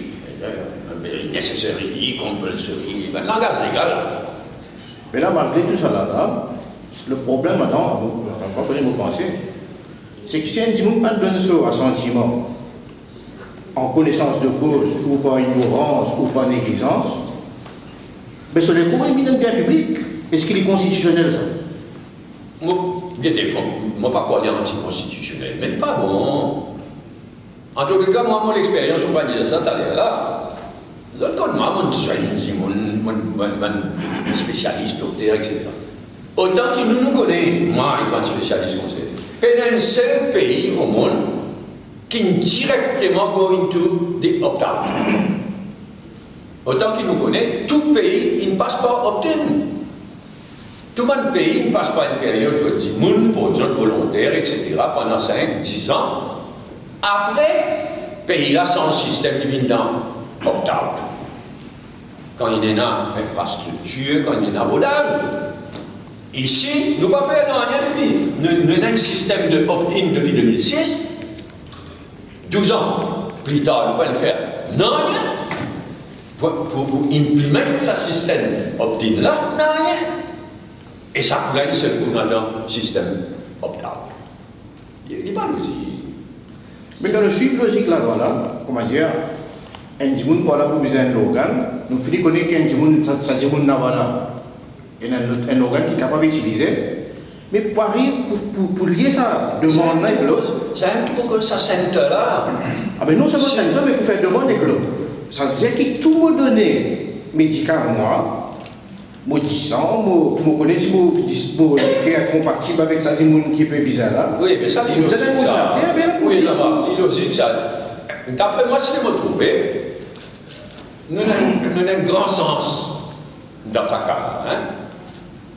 necessary, compulsory, ben, langage légal. Mais là, malgré tout ça là, le problème maintenant, vous pensez, c'est que si un dimanche pas donne ce assentiment en connaissance de cause ou par ignorance ou par négligence, mais ce n'est pas une bien public. Est-ce qu'il est constitutionnel ça? Moi, pas quoi dire anticonstitutionnel, mais c'est pas bon. En tout cas, moi, mon expérience, on va dire ça, t'as l'air là. Quand moi, mon spécialiste, docteur, etc. Autant qu'il nous connaît, moi, il est spécialiste conseiller. Il y a un seul pays au monde qui est directement going to the opt-out. Autant qu'il nous connaît, tout pays, il ne passe pas opt-in. Tout le pays, il ne passe pas une période de 10 mois pour des autres volontaires, etc., pendant 5, 10 ans. Après, pays là, sans le système divin dans opt-out. Quand il y a une infrastructure, quand il y a un volage. Ici, nous ne pas faire rien depuis. Nous avons un système de opt-in depuis 2006. 12 ans plus tard, nous ne pas le faire. Non, rien. Pour implémenter ce système opt-in là, non, rien. Et ça plaît seulement dans le système opt-out. Il n'est pas logique. Mais dans le suivi logique là, voilà, comment dire, un dimanche pour la besoin d'un organe, nous finissons connaître qu'un dimanche, ça dimanche n'a pas un organe qui est capable d'utiliser. Mais pour arriver, pour lier ça, demande là et l'autre. C'est un peu comme ça, centre là. Ah, mais non seulement centre, mais pour faire demande et l'autre. Ça veut dire que tout le monde donné médicaments. Moi, dis ça, moi, tu me connais, si moi, qui est compatible avec ça, c'est mon qui peut bizarre là. Oui, mais ça, il vous allez vous oui, là-bas, il logique ça. D'après moi, si je me trouvais, nous avons un grand sens dans sa cas. Hein?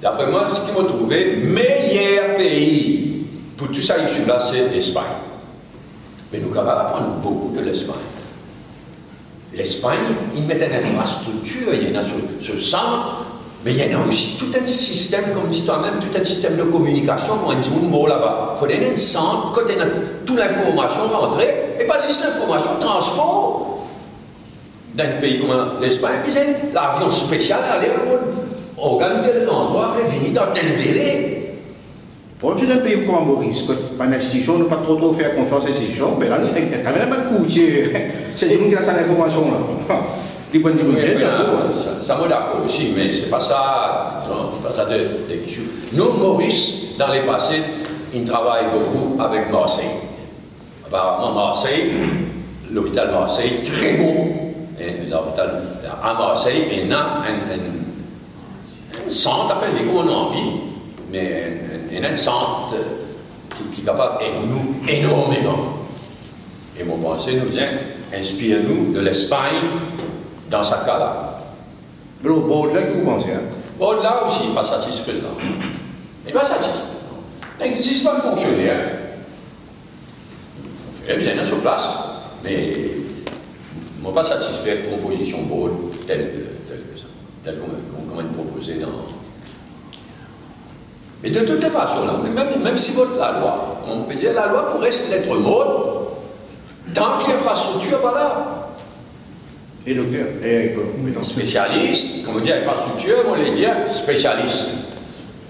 D'après moi, ce qui m'a trouvé, meilleur pays pour tout ça ici là, c'est l'Espagne. Mais nous, capables d'apprendre beaucoup de l'Espagne. L'Espagne, ils mettent une infrastructure, il y en a ce centre. Mais il y en a aussi tout un système, comme dit toi-même, tout un système de communication, comme on dit, mot là-bas. Il faut donner un centre, quand on a toute l'information rentrée, et pas juste l'information, transport. Dans un pays comme l'Espagne, puis l'avion spécial allait au organe tel endroit, et finit dans tel délai. Pour un pays comme Maurice, quand une institution ne pas trop faire confiance à l'institution, mais là, il y a quand même pas de coûtier. C'est le monde qui a cette information là. Ça me d'accord aussi, mais c'est pas ça, des issues. Nous, Maurice, dans les passés, il travaille beaucoup avec Marseille. Apparemment, Marseille, l'hôpital Marseille, très bon. L'hôpital à Marseille, il y a un centre, appelle-les comme on a envie, mais il y a un centre qui est capable d'aider nous énormément. Et mon pensée nous inspire-nous de l'Espagne. Dans sa cas-là. Mais au bord là, vous pensez hein? Au-delà aussi, il n'est pas satisfaisant. Il n'est pas satisfaisant. Il n'existe pas de fonctionnaire. Le fonctionnaire vient à sa place, mais il ne m'a pas satisfait de composition board telle qu'on m'a proposé Mais de toutes les façons, là, même si vote la loi, on peut dire la loi pourrait rester lettre morte tant que l'infrastructure va là. Et docteur, Spécialiste, comme on dit infrastructure, on va dire spécialiste.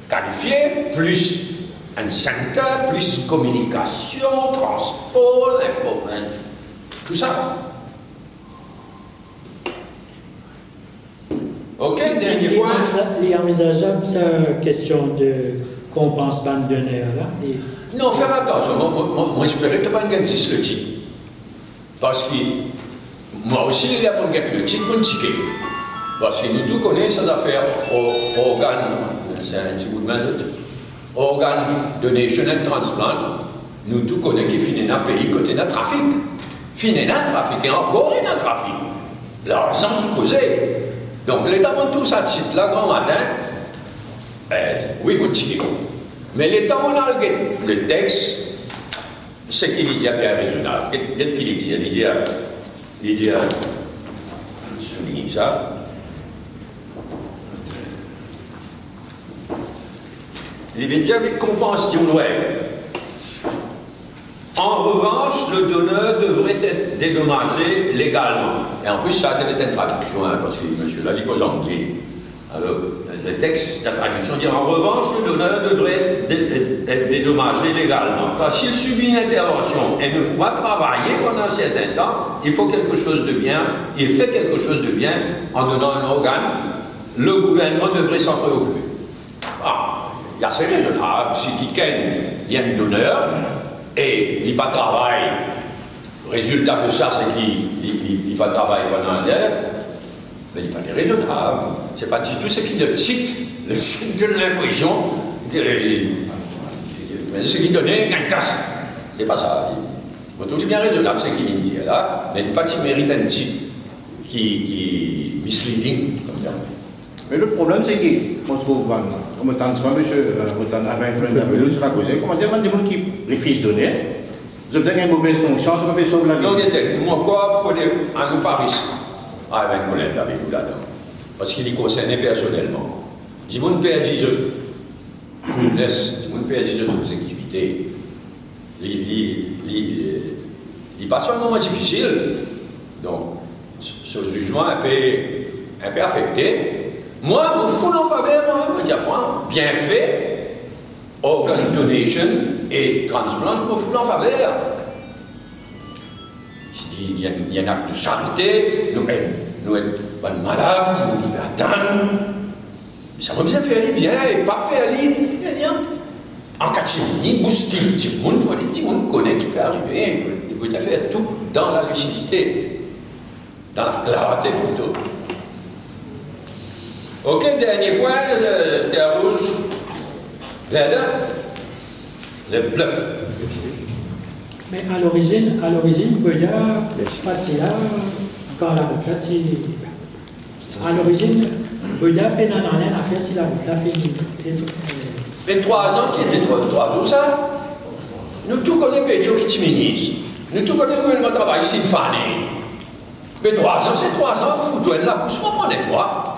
Qualifié, plus un centre, plus communication, transport, information, tout ça. Ok, dernier point. Il est envisageable, cette question de compense bande de nerfs là? Non, fais attention, moi j'espérais que tu n'as pas le titre. Parce que moi aussi, il y a mon gars le titre, mon ticket. Parce que nous tous connaissons ces affaires organes, c'est un petit bout de main organes donation and transplant, nous tous connaissons qui finit dans un pays côté d'un trafic. Finit dans un trafic, et encore dans un trafic. L'argent qui causait. Donc l'État monte tout ça titre là, grand matin, oui, mon ticket. Mais l'État monte le texte, c'est qu'il dit bien raisonnable. Qu'est-ce qu'il dit? Il dit, souligne ça. Il dit bien qu'il compense du web. En revanche, le donneur devrait être dédommagé légalement. Et en plus, ça devait être une traduction, hein, parce que monsieur l'a dit aux Anglais. Alors, le texte, la traduction dit en revanche, le donneur devrait être dédommagé légalement. Car s'il subit une intervention et ne pourra travailler pendant un certain temps, il faut quelque chose de bien, il fait quelque chose de bien en donnant un organe, le gouvernement devrait s'en préoccuper. Il y a c'est raisonnable, si quelqu'un y a un donneur et il n'a pas de travail, le résultat de ça c'est qu'il va travailler pendant un heure, mais il n'est pas déraisonnable. C'est pas du tout ce qu'il cite, le site de l'impression que ce qu'il donnait un casse. C'est pas ça. On trouve bien raisonnable ce qu'il dit là, mais il n'est pas qu'il mérite un titre qui misleading, comme dire. Mais le problème, c'est qu'on trouve, comme tant que monsieur, comment dire, il y a des gens qui refusent de donner, ils ont une mauvaise conscience, ils peuvent sauver la vie. Non, moi, quoi, il faut à nous Paris, avec mon aide avec vous là-dedans, parce qu'il est concerné personnellement. Si vous ne perdez toutes vos activités, il passe un moment difficile, donc ce jugement est un peu affecté. Moi, je me fous en faveur, moi, bien fait, organ donation et transplant, je me fous en faveur. Il y a un acte de charité, nous sommes malades, nous sommes attendre. Ça va bien faire bien et pas faire bien. En catimini, bousquille, tout le monde connaît qui peut arriver, il faut faire tout dans la lucidité, dans la clarté plutôt. Ok, dernier point, terre rouge, Verda, le bluff. Mais à l'origine, Boya, Patila, quand la route là, à l'origine, Boya peine en rien à faire si la route là finit. Mais 3 ans qui étaient 3 jours ça, nous tous connaissons Pédio qui t'immunise. Nous tous connaissons le gouvernement travail ici, Fanny. Mais 3 ans, c'est 3 ans, vous foutez la pousse, moi, des fois.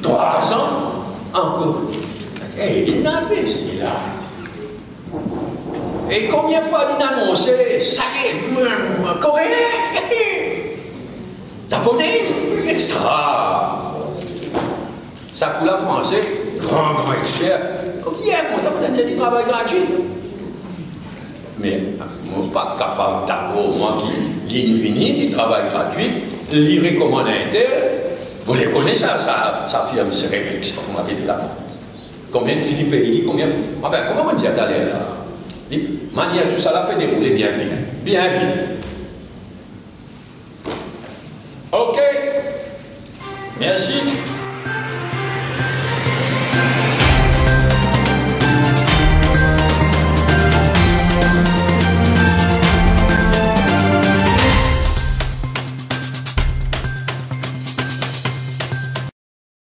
3 ans, encore. Et il n'a pas ici, là. Et combien de fois il a annoncé, ça y est, Coréen, japonais, extra. Ça coule à français, grand expert. Qui est content de donner du travail gratuit? Mais je ne suis pas capable d'avoir, moi qui ligne finie, du travail gratuit, lui recommande un tel. Vous les connaissez, sa firme, c'est Remex, comme on m'avait dit là. Combien de Philippe il dit, enfin, comment on dit à d'aller là? Manière tout ça, la peut dérouler bien vite. Bien vite.